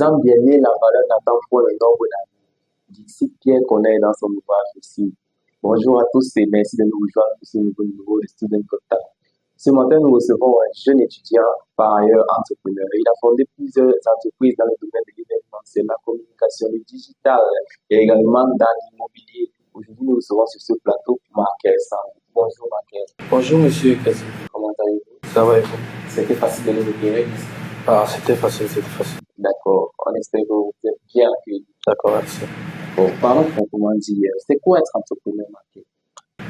hommes bien-aimés, la valeur n'attend point le nombre d'années. Dixit Pierre connaît dans son ouvrage aussi. Bonjour à tous et merci de nous rejoindre pour ce nouveau numéro de Student Contact. Ce matin, nous recevons un jeune étudiant, par ailleurs entrepreneur. Il a fondé plusieurs entreprises dans le domaine de l'événementiel, la communication, le digital et également dans l'immobilier. Aujourd'hui, nous recevons sur ce plateau Marquez. Bonjour Marquez. Bonjour Monsieur Kazi. Comment allez-vous? Ça va et vous? C'était facile de nous repérer. Ah, c'était facile. D'accord. On espère que vous êtes bien accueillis. D'accord, merci. Bon, parlons proprement dit. C'est quoi être entrepreneur, Marquez?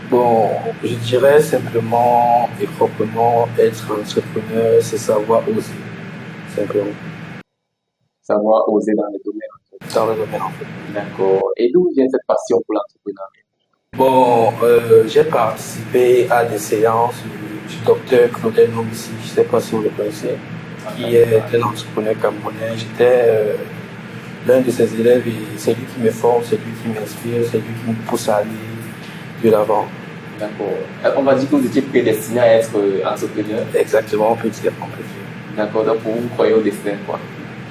Bon, je dirais simplement et proprement être entrepreneur, c'est savoir oser. Simplement. Savoir oser dans le domaine. Dans le domaine en fait. D'accord. Et d'où vient cette passion pour l'entrepreneuriat? Bon, j'ai participé à des séances du docteur Claudel Nomissi, je ne sais pas si vous le connaissez, qui est un entrepreneur camerounais. J'étais l'un de ses élèves et c'est lui qui me forme, c'est lui qui m'inspire, c'est lui qui me pousse à aller de l'avant. D'accord. On va dire que vous étiez prédestiné à être entrepreneur. Exactement, on peut dire. D'accord. Donc pour vous, vous croyez au destin, quoi.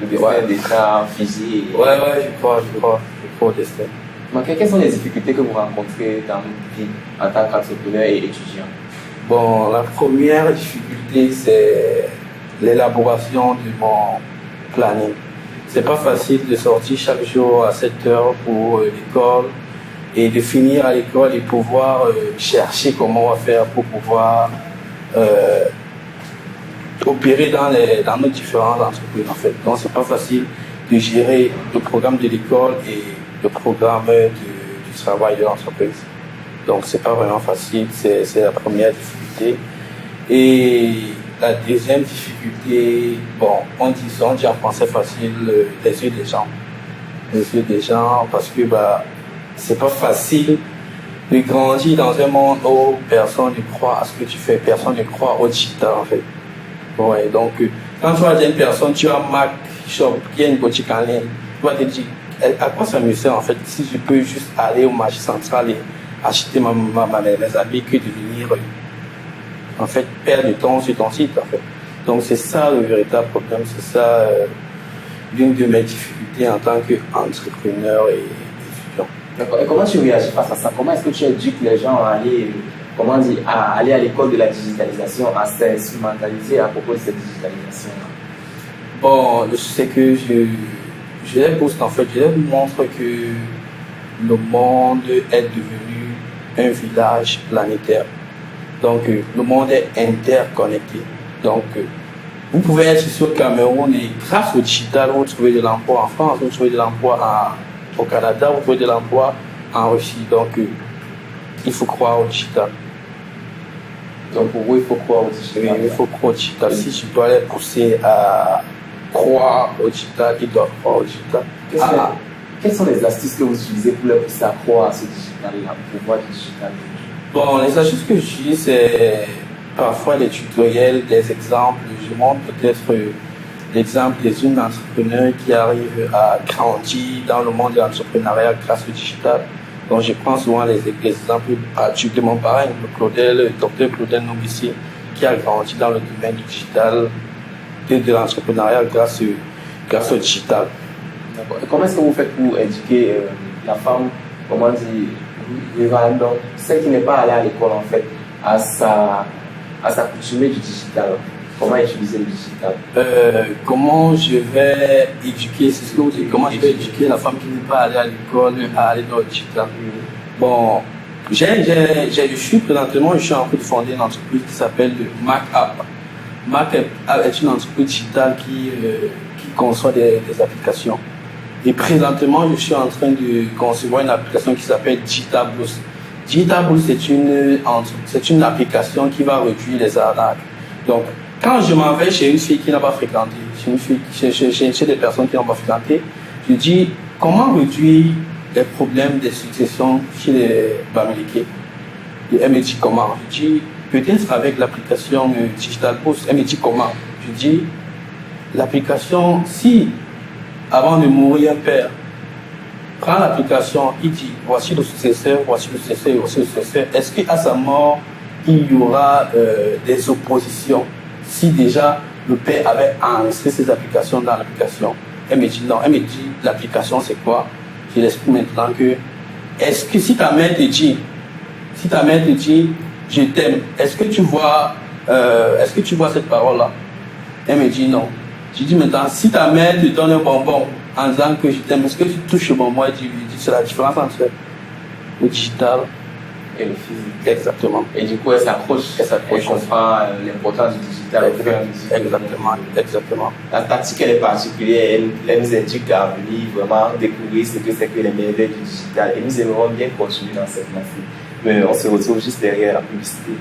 Le destin est déjà figé. Ouais, je crois au destin. Donc, quelles sont les difficultés que vous rencontrez dans votre vie en tant qu'entrepreneur et étudiant? Bon, la première difficulté, c'est l'élaboration de mon planning. C'est pas facile de sortir chaque jour à 7 heures pour l'école et de finir à l'école et pouvoir chercher comment on va faire pour pouvoir opérer dans nos différentes entreprises en fait. Donc c'est pas facile de gérer le programme de l'école et le programme du travail de l'entreprise. Donc c'est pas vraiment facile, c'est la première difficulté. Et la deuxième difficulté, bon, on dit en français facile, les yeux des gens. Les yeux des gens, parce que c'est pas facile de grandir dans un monde où personne ne croit à ce que tu fais, personne ne croit au digital en fait. Ouais, donc quand tu vois une personne, tu as Mac Shop, qui a une boutique en ligne, tu vas te dire, à quoi ça me sert en fait si je peux juste aller au marché central et acheter mes habits que de venir en fait perdre du temps sur ton site en fait. Donc c'est ça le véritable problème, c'est ça l'une de mes difficultés en tant qu'entrepreneur et étudiant. D'accord. Et comment tu réagis face à ça? Comment est-ce que tu éduques les gens à aller, à aller à l'école de la digitalisation, à s'instrumentaliser à propos de cette digitalisation? Bon, c'est que je les pousse en fait, je les montre que le monde est devenu un village planétaire. Donc le monde est interconnecté. Donc vous pouvez être ici au Cameroun et grâce au digital, vous trouvez de l'emploi en France, vous trouvez de l'emploi au Canada, vous trouvez de l'emploi en Russie. Donc il faut croire au digital. Donc pour vous, il faut croire au digital. Oui, il faut croire au digital. Si tu dois les pousser à croire au digital, ils doivent croire au digital. Quelles sont les astuces que vous utilisez pour les pousser à croire à ce digital-là, au pouvoir du digital? Bon, les astuces que j'utilise, c'est parfois des tutoriels, des exemples. Je montre peut-être l'exemple des jeunes entrepreneurs qui arrivent à grandir dans le monde de l'entrepreneuriat grâce au digital. Donc, je prends souvent les exemples de mon parrain, le docteur Claudel Nomissi, qui a grandi dans le domaine du digital et de l'entrepreneuriat grâce au digital. D'accord. Et comment est-ce que vous faites pour éduquer la femme, comment dire, rurale, donc celle qui n'est pas allée à l'école en fait, à s'accoutumer du digital? Comment utiliser le digital? Comment je vais éduquer, c'est ce que vous dites, comment je vais éduquer la femme qui n'est pas allée à l'école à aller dans le digital? Bon, je suis en train de fonder une entreprise qui s'appelle Mac App. Mac App est une entreprise digitale qui conçoit des applications. Et présentement, je suis en train de concevoir une application qui s'appelle Digital Boost. Digital Boost, c'est une application qui va réduire les arnaques. Donc, quand je m'en vais chez une fille qui n'a pas fréquenté, chez des personnes qui n'ont pas fréquenté, je dis comment réduire les problèmes de succession chez les Bamileke. Et elle me dit comment. Je dis peut-être avec l'application Digital Boost. Elle me dit comment. Je dis l'application, si avant de mourir un père prend l'application, il dit voici le successeur, voici le successeur, voici le successeur. Est-ce qu'à sa mort, il y aura des oppositions si déjà le père avait enregistré ses applications dans l'application? Elle me dit non, elle me dit l'application c'est quoi? Je l'explique maintenant que, est-ce que si ta mère te dit, je t'aime, est-ce que tu vois cette parole-là? Elle me dit non. Je dis maintenant, si ta mère te donne un bonbon en disant que je t'aime, est-ce que tu touches le bonbon? Elle dit, c'est la différence entre le digital et le physique. Exactement. Et du coup, elle s'accroche. Elle comprend l'importance du digital. Exactement. La tactique, elle est particulière. Elle nous indique à venir vraiment découvrir ce que c'est que les merveilles du digital. Et nous aimerons bien continuer dans cette lancée. Mais on se retrouve juste derrière la publicité.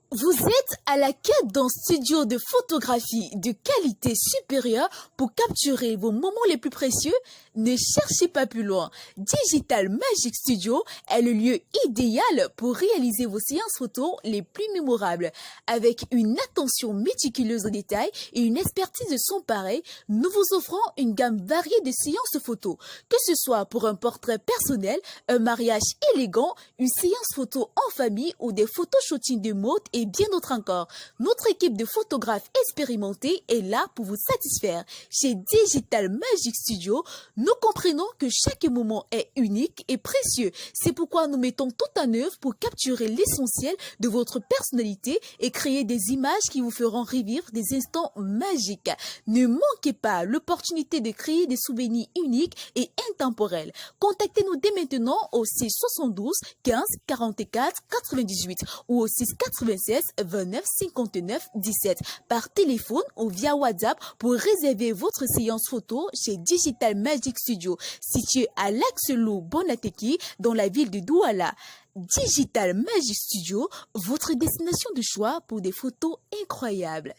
Vous êtes à la quête d'un studio de photographie de qualité supérieure pour capturer vos moments les plus précieux? Ne cherchez pas plus loin. Digital Magic Studio est le lieu idéal pour réaliser vos séances photos les plus mémorables. Avec une attention méticuleuse aux détails et une expertise de son pareil, nous vous offrons une gamme variée de séances photos. Que ce soit pour un portrait personnel, un mariage élégant, une séance photo en famille ou des photoshooting de mode et bien d'autres encore. Notre équipe de photographes expérimentés est là pour vous satisfaire. Chez Digital Magic Studio, nous comprenons que chaque moment est unique et précieux. C'est pourquoi nous mettons tout en œuvre pour capturer l'essentiel de votre personnalité et créer des images qui vous feront revivre des instants magiques. Ne manquez pas l'opportunité de créer des souvenirs uniques et intemporels. Contactez-nous dès maintenant au 672 15 44 98 ou au 696 29 59 17 par téléphone ou via WhatsApp pour réserver votre séance photo chez Digital Magic Studio, situé à l'Axe-Loup Bonateki dans la ville de Douala. Digital Magic Studio, votre destination de choix pour des photos incroyables.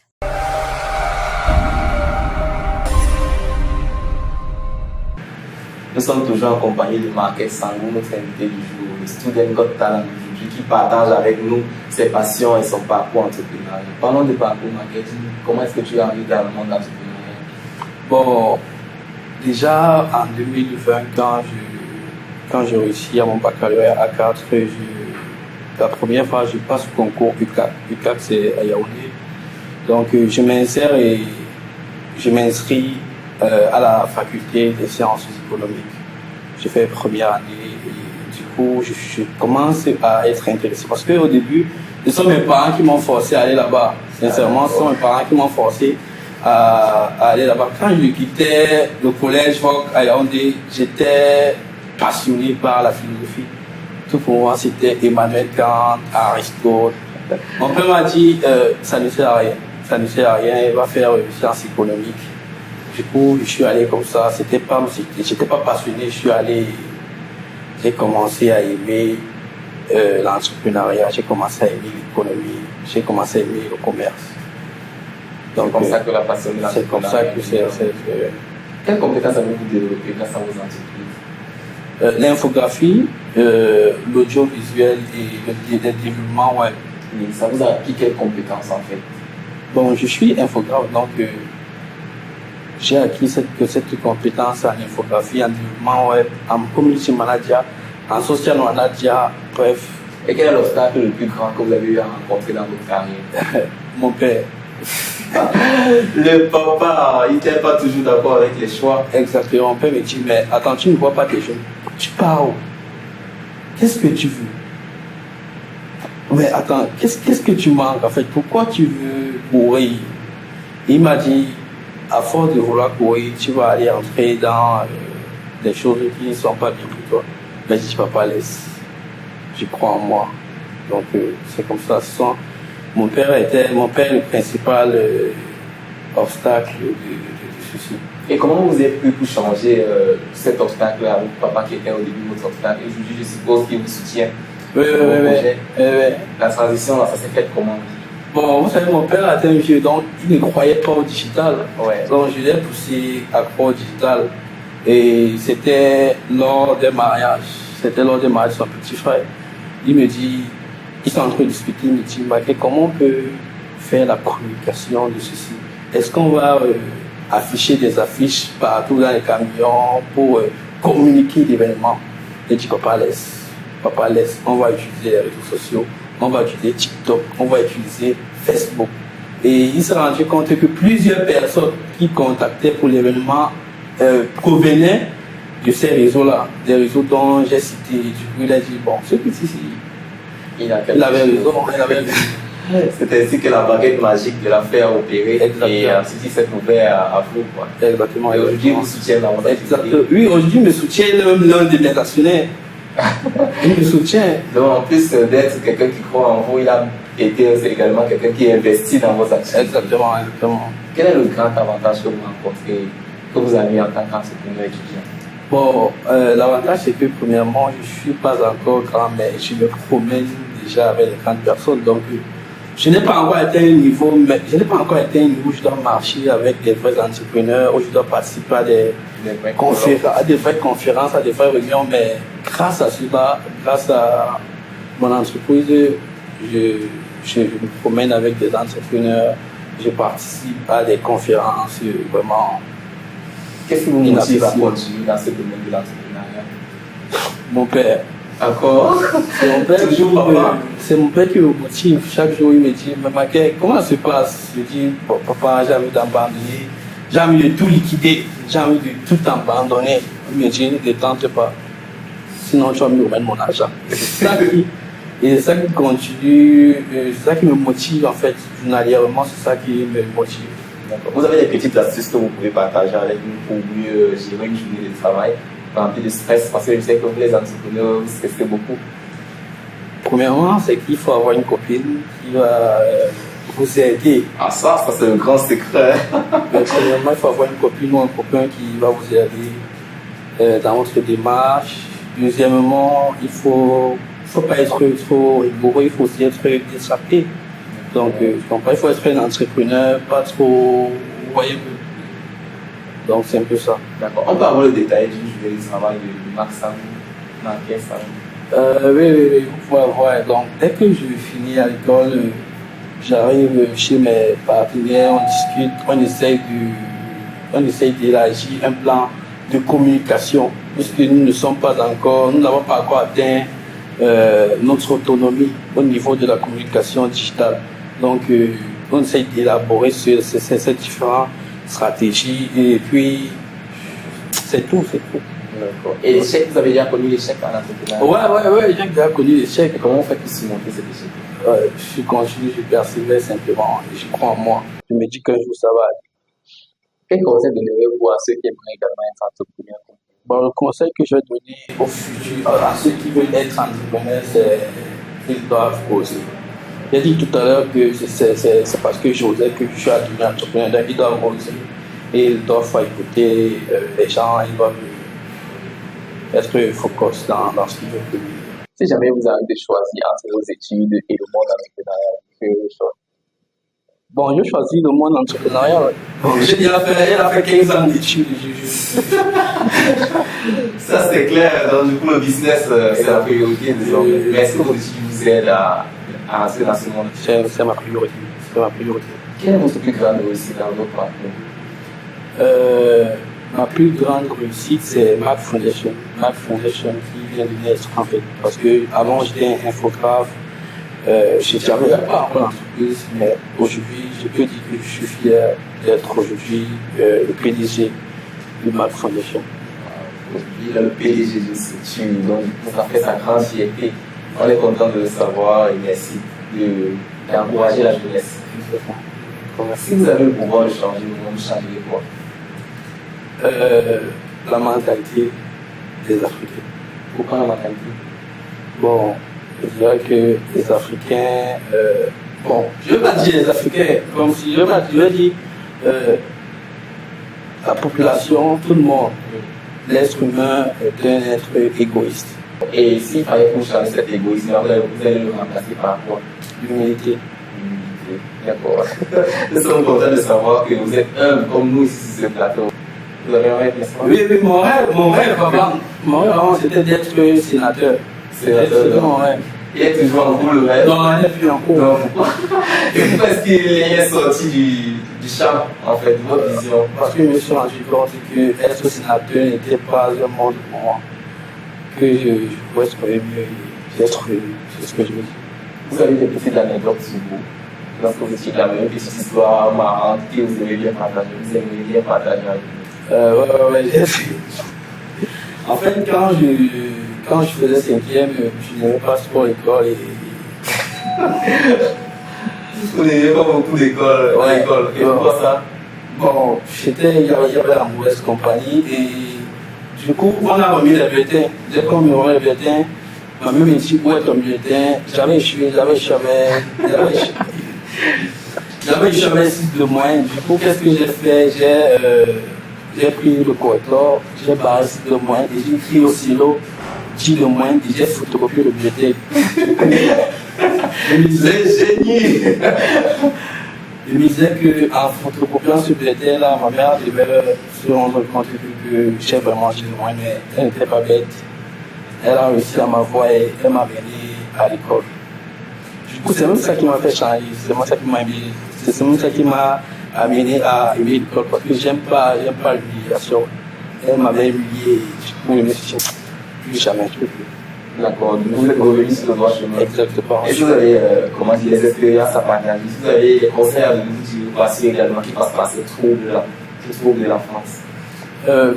Nous sommes toujours en compagnie de Marquez Sangou, notre invité du jour, le Student Got Talent aujourd'hui, qui partage avec nous ses passions et son parcours entrepreneurial. Parlons de parcours, Marquez. Comment est-ce que tu es arrivé dans le monde entrepreneurial? Bon, déjà en 2020, quand j'ai réussi à mon baccalauréat A4, la première fois je passe au concours UCAC. UCAC c'est à Yaoundé. Donc je m'insère et je m'inscris à la faculté des sciences économiques. J'ai fait première année et du coup je commence à être intéressé parce qu'au début ce sont mes parents qui m'ont forcé à aller là-bas. Sincèrement, ce sont mes parents qui m'ont forcé à aller là-bas. Quand je quittais le collège à Yaoundé, j'étais passionné par la philosophie. Tout pour moi c'était Emmanuel Kant, Aristote. Mon père m'a dit ça ne sert à rien, il va faire sciences économiques. Du coup, je suis allé comme ça, j'étais pas passionné, j'ai commencé à aimer l'entrepreneuriat, j'ai commencé à aimer l'économie, j'ai commencé à aimer le commerce. Donc, c'est comme ça que la passion de l'entrepreneuriat. C'est comme ça que c'est. Quelles compétences avez-vous développées grâce à vos entreprises? L'infographie, l'audiovisuel et le développement web. Oui, ça vous a appris quelles compétences en fait? Bon, je suis infographe, donc j'ai acquis cette compétence en infographie, en développement web, en community manager, en social manager, bref. Et quel est l'obstacle le plus grand que vous avez eu à rencontrer dans votre carrière? Mon père. Le papa, il n'était pas toujours d'accord avec les choix. Exactement. Mon père me dit, mais attends, tu ne vois pas tes jeunes. Tu pars où? Qu'est-ce que tu veux? Mais attends, qu'est-ce que tu manques en fait? Pourquoi tu veux courir? Il m'a dit, à force de vouloir courir, tu vas aller entrer dans des choses qui ne sont pas bien pour toi. Mais je dis, papa, laisse. Je crois en moi. Donc, c'est comme ça. Mon père est le principal obstacle de ceci. Et comment vous avez pu pour changer cet obstacle-là avec papa qui était au début de votre obstacle? Et je suppose qu'il vous soutient. Oui. La transition, là, ça s'est fait comment? Bon, vous savez, mon père était un vieux, donc il ne croyait pas au digital. Ouais. Donc je l'ai poussé à croire au digital. Et c'était lors des mariages. C'était lors des mariages de son petit frère. Il me dit, ils sont en train de discuter, il me dit, comment on peut faire la communication de ceci? Est-ce qu'on va afficher des affiches partout dans les camions pour communiquer l'événement? Il dit, papa laisse, on va utiliser les réseaux sociaux, on va utiliser TikTok, on va utiliser Facebook. Et il s'est rendu compte que plusieurs personnes qui contactaient pour l'événement provenaient de ces réseaux-là, des réseaux dont j'ai cité. Du coup, il a dit, bon, ce petit-ci, il avait raison. C'est ainsi que la baguette magique de l'affaire opérée. Exactement. Et ensuite il s'est ouvert à vous. Quoi. Exactement. Et aujourd'hui, il vous soutient dans votre activité. Oui, aujourd'hui, il me soutient, même l'un de mes actionnaires. Il me soutient. Donc, en plus d'être quelqu'un qui croit en vous, il a été également quelqu'un qui investit dans vos activités. Exactement, exactement. Quel est le grand avantage que vous rencontrez, que vous avez en tant qu'entrepreneur étudiant? Bon, l'avantage c'est que premièrement, je ne suis pas encore grand, mais je me promène déjà avec les grandes personnes. Donc, je n'ai pas encore atteint un niveau, mais je n'ai pas encore atteint un niveau où je dois marcher avec des vrais entrepreneurs, où je dois participer à des vraies conférences, à des vraies réunions. Mais grâce à cela, grâce à mon entreprise, je me promène avec des entrepreneurs, je participe à des conférences vraiment. Qu'est-ce qui vous motive à continuer dans ce domaine de l'entrepreneuriat? Mon père. Encore? C'est mon père qui me motive. Chaque jour, il me dit, maman, comment ça se passe? Je dis, bon, papa, j'ai envie d'abandonner. J'ai envie de tout liquider. J'ai envie de tout abandonner. Il me dit, ne tente pas. Sinon, tu vas me remettre mon argent. Et c'est ça qui continue, c'est ça qui me motive en fait. Journalièrement, c'est ça qui me motive. Vous avez des petites astuces que vous pouvez partager avec nous pour mieux gérer une journée de travail, remplie de stress, parce que je sais que vous les entrepreneurs, vous stressez beaucoup. Premièrement, c'est qu'il faut avoir une copine qui va vous aider. Ah ça c'est le grand secret. Premièrement, il faut avoir une copine ou un copain qui va vous aider dans votre démarche. Deuxièmement, il faut pas être trop rigoureux, il faut aussi être détraqué. Donc, il faut être un entrepreneur, pas trop voyez. Donc, c'est un peu ça. D'accord. On peut avoir le détail du journée du travail de Max Samou, dans quel salon? Oui, vous pouvez avoir. Donc, dès que je finis à l'école, j'arrive chez mes partenaires, on discute, on essaye d'élargir un plan de communication, puisque nous n'avons pas encore atteint notre autonomie au niveau de la communication digitale. Donc, on essaie d'élaborer ces différentes stratégies et puis c'est tout. D'accord. Et l'échec, vous avez déjà connu l'échec à l'entrepreneuriat? Ouais, j'ai déjà connu l'échec. Comment vous faites pour surmonter cet échec? Je continue, je persévère simplement et je crois en moi. Je me dis qu'un jour ça va aller. Quel conseil donneriez-vous à ceux qui aimeraient également être entrepreneurs? Bon, le conseil que je vais donner au futur, à ceux qui veulent être entrepreneurs, c'est qu'ils doivent oser. J'ai dit tout à l'heure que c'est parce que j'osais que je suis devenu entrepreneur, donc ils doivent oser. Et ils doivent écouter les gens, ils doivent être focus dans ce qu'ils veulent. Si jamais vous avez choisi entre vos études et le monde entrepreneurial, que vous choisissez? Bon, je choisis le monde entrepreneurial. Bon, il a fait 15 ans d'études. Ça, c'est clair. Donc, du coup, le business, c'est la priorité désormais. Mais est-ce que vos études vous aident à entrer dans ce monde? C'est ma priorité. Quelle est votre plus grande réussite dans votre parcours? Ma plus grande réussite, c'est Mac Foundation. Mac Foundation qui vient de naître, en fait. Parce que avant j'étais un infographe. Je n'avais pas encore l'entreprise, mais aujourd'hui, je peux dire que je suis fier d'être aujourd'hui le PDG de Mac Foundation. Aujourd'hui, le PDG de structure, donc ça fait sa grande fierté. On est content de le savoir et merci d'encourager la jeunesse. Si vous avez le pouvoir de changer le monde, changez quoi? La mentalité des Africains. Pourquoi la mentalité? Bon, je dirais que les Africains, je ne veux pas dire les Africains, comme si je veux dire la population, tout le monde. L'être humain est un être égoïste. Et s'il fallait que vous changer cet égoïsme, vous allez le remplacer par quoi? L'humilité. D'accord. Nous sommes contents de savoir que vous êtes humble comme nous ici sur ce plateau. Vous avez un rêve, n'est-ce pas? Oui, mon rêve, avant, c'était d'être sénateur. C'était mon rêve. Il est toujours en cours le rêve? Non, il n'est plus en cours. Et pourquoi est-ce qu'il est sorti du champ, en fait, de votre vision? Parce que je me suis rendu compte que être sénateur n'était pas un monde pour moi. Que je pourrais être mieux d'être, c'est ce que je veux dire. Vous avez des petites anecdotes sur vous? lorsque vous étiez là, une petite histoire marrante que vous aimez bien partager, avec nous. Ouais. En fait, quand je faisais 5e, je n'aimais pas sport école et. Vous n'aimez pas beaucoup d'école, Ouais. Et pourquoi ça? Bon, il y avait la mauvaise compagnie et du coup, on a remis les bulletins. Dès qu'on me remet les bulletins, ma mère me dit où est ton bulletin? J'avais échoué 6 de moyenne. Du coup, qu'est-ce que j'ai fait? J'ai pris le correcteur, j'ai barré 6 de moyenne et j'ai écrit au stylo 10 de moyenne et j'ai photocopié le bulletin. C'est génie! Je me disais qu'en photocopiant ce bulletin-là, ma mère devait se rendre compte que j'ai vraiment dit loin, mais elle n'était pas bête. Elle a réussi à m'avoir et elle m'a amené à l'école. Du coup, c'est même ça qui m'a fait changer, c'est même ça qui m'a aimé. C'est même ça qui m'a amené à aimer l'école parce que j'aime pas l'humiliation. Elle m'avait humilié, du coup, je me suis dit, plus jamais, je peux plus. D'accord, vous êtes revenu sur le droit chemin. Exactement. Est-ce que vous avez des expériences à partager? Est-ce que vous avez des conseils à nous dire passer également qui passent par ces troubles-là, ces troubles de l'enfance?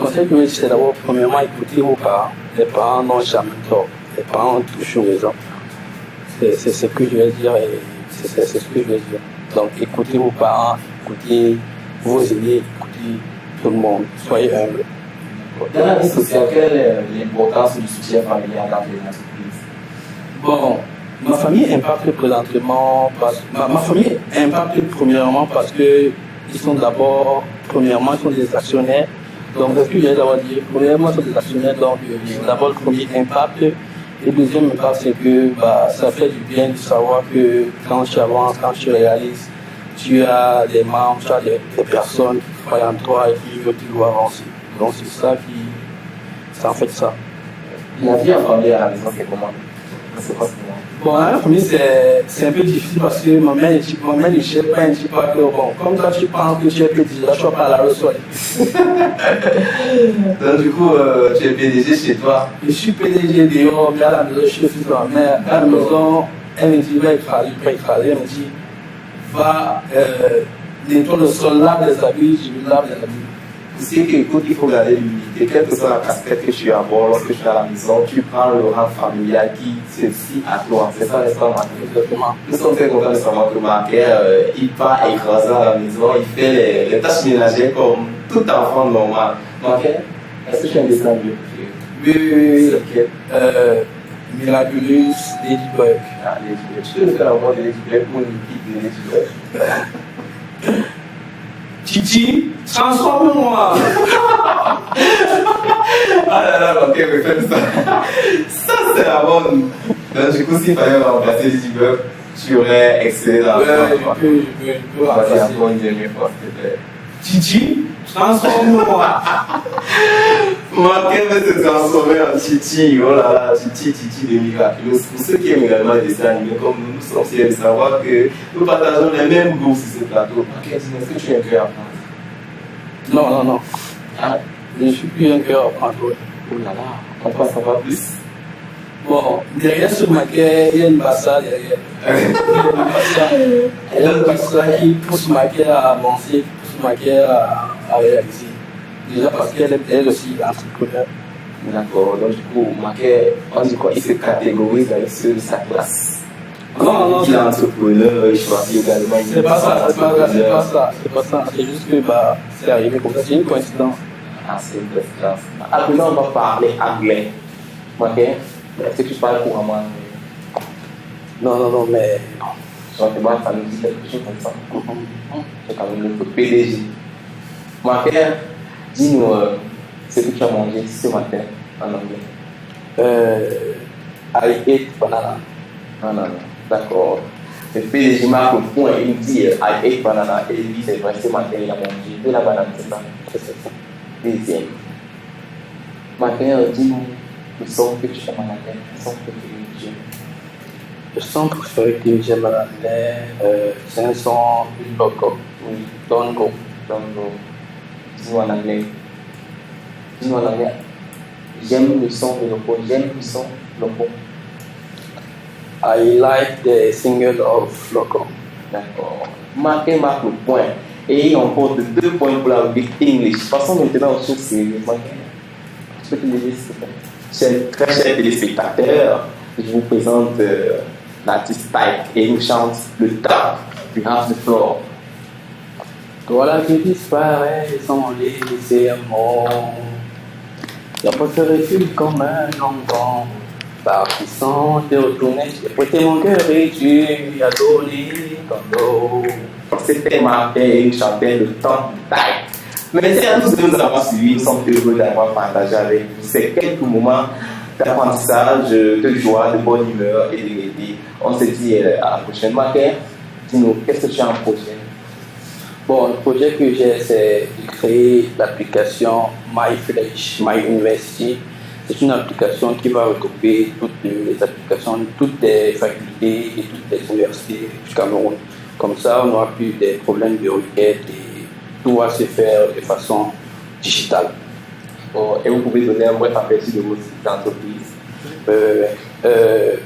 Conseil que je dis, c'est d'abord, premièrement, écouter vos parents. Les parents n'ont jamais tort. Les parents ont toujours raison. C'est ce que je vais dire et c'est ce que je vais dire. Donc, écoutez vos parents, écoutez vos aînés, écoutez tout le monde. Soyez humbles. Dans la vie sociale, quelle est l'importance du soutien familial dans les entreprises? Bon, ma famille impacte présentement, ma famille impacte premièrement parce que ils sont des actionnaires. Donc, c'est ce que j'ai d'abord dit. Premièrement, ils sont des actionnaires, donc d'abord le premier impact. Et le deuxième impact, c'est que ça fait du bien de savoir que quand tu avances, quand tu réalises, tu as des membres, tu as des personnes qui croient en toi et qui veulent te voir avancer. Donc c'est ça en fait ça. La vie en famille à la maison, c'est comment? C'est quoi ce moment? Bon, la famille, c'est un peu difficile parce que ma mère ne dit pas que, bon, comme toi tu penses que tu es petit, là, tu vas pas la recevoir. Donc, du coup, tu es PDG chez toi? Je suis PDG dehors, mais à la maison, je suis fils de ma mère. À la maison, elle me dit, va écraser, elle me dit, va nettoyer le sol, lave les habits, je lave les habits. Tu sais qu'écoute, il faut garder l'humilité. Quelle que soit la casquette que tu as à bord, lorsque tu es à la maison, tu prends le rang familial qui se fie à toi. C'est ça, n'est-ce pas, Marquet? Exactement. Nous sommes très contents de savoir que Marquet, il part écraser à la maison, il fait les tâches ménagères comme tout enfant normal. Marquet, est-ce que tu as un dessin animé préféré? Oui. C'est lequel? Miraculous Ladybug. Ah, Ladybug. Tu peux nous faire la voix de Ladybug ou une pique de Ladybug? Titi, transforme-moi. Ah là là, ok, mais fais ça. Ça, c'est la bonne. Donc, du coup, s'il fallait remplacer Ladybug, tu aurais excellé dans la voix. Je peux Vas-y, remplacer. encore une dernière fois, s'il te plaît. Titi, transforme-moi. Marquet va se transformer en Titi. Oh là là, Titi de Miraculous. Pour ceux qui aiment également les dessins animés comme nous, nous sommes fiers de savoir que nous partageons les mêmes goûts sur ce plateau. Marquet, dis-moi, est-ce que tu es un cœur à prendre? Non. Ah, Je ne suis plus un cœur à prendre. oh là là, on peut en savoir plus. Bon, derrière ce maquet, il y a une bassa derrière. Il y a une bassa qui pousse maquet à avancer, qui pousse maquet à réaliser. Déjà parce qu'elle est aussi entrepreneur. D'accord, donc du coup, Marquet, on dit quoi? Il se catégorise avec ceux de sa classe. Non, Il est entrepreneur, il choisit également une c'est pas ça. C'est juste que c'est arrivé comme ça, c'est une coïncidence. Ah, c'est une coïncidence. Alors là, on va parler anglais. Marquet, est-ce que tu parles couramment anglais? Non, mais. Donc, moi, ça nous dit quelque chose comme ça. C'est quand même notre PDG. Marquet, dis-nous ce que tu as mangé ce matin en anglais. I ate banana. Non. D'accord. Le PDG marque le point et il dit I ate banana. Et il dit c'est vrai, ce matin il a mangé de la banane, c'est ça? C'est ça. Deuxième. Marquet, dis-nous le son que tu aimes en anglais. Le son que tu aimes. Le son préféré que j'aime à l'anglais, c'est un son local. Oui. Don't go. Dis-nous en anglais. J'aime le son de l'oppo. I like the single of Loco. D'accord. Marquez marque le point. Et on porte 2 points pour la rubrique English. Passons maintenant aux choses sérieuses. Je peux te dire, très chers téléspectateurs, je vous présente l'artiste Tyke et il nous chante le top du Have the Floor. Voilà qui disparaît sans laisser un mot. J'apporterai-tu comme un enfant, parti sans te retourner, j'ai prêté mon cœur et tu lui as donné ton dos. C'était Martin et il chantait le temps du Tyke. Merci à tous de nous avoir suivis, nous sommes heureux d'avoir partagé avec vous ces quelques moments d'apprentissage, de joie, de bonne humeur et de gaieté. On se dit à la prochaine. Martin, dis-nous, qu'est-ce que tu as en projet? Bon, le projet que j'ai, c'est de créer l'application MyFlash, My University. C'est une application qui va regrouper toutes les applications de toutes les facultés et toutes les universités du Cameroun. Comme ça, on n'aura plus des problèmes de requête et tout va se faire de façon digitale. Bon, et vous pouvez donner un bref aperçu de vos entreprises?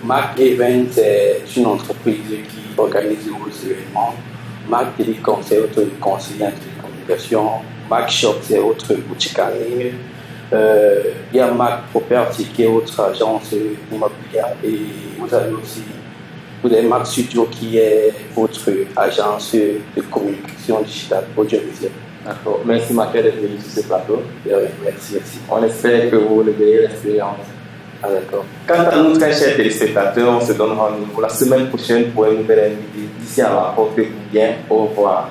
Mac Event, c'est une entreprise qui organise de gros événements. Mac Telecom, c'est autre conseiller en télécommunication. Mac Shop, c'est autre boutique en ligne. Il y a Mac Property, qui est autre agence immobilière. Et vous avez Mac Studio, qui est votre agence de communication digitale audiovisuelle. D'accord. Merci Martin d'être venu sur ce plateau. Merci. On espère que vous le verrez l'expérience. Ah, d'accord. Quant à nous, très chers téléspectateurs, on se donne rendez-vous la semaine prochaine pour une nouvelle invitée. D'ici à là, portez-vous bien. Au revoir.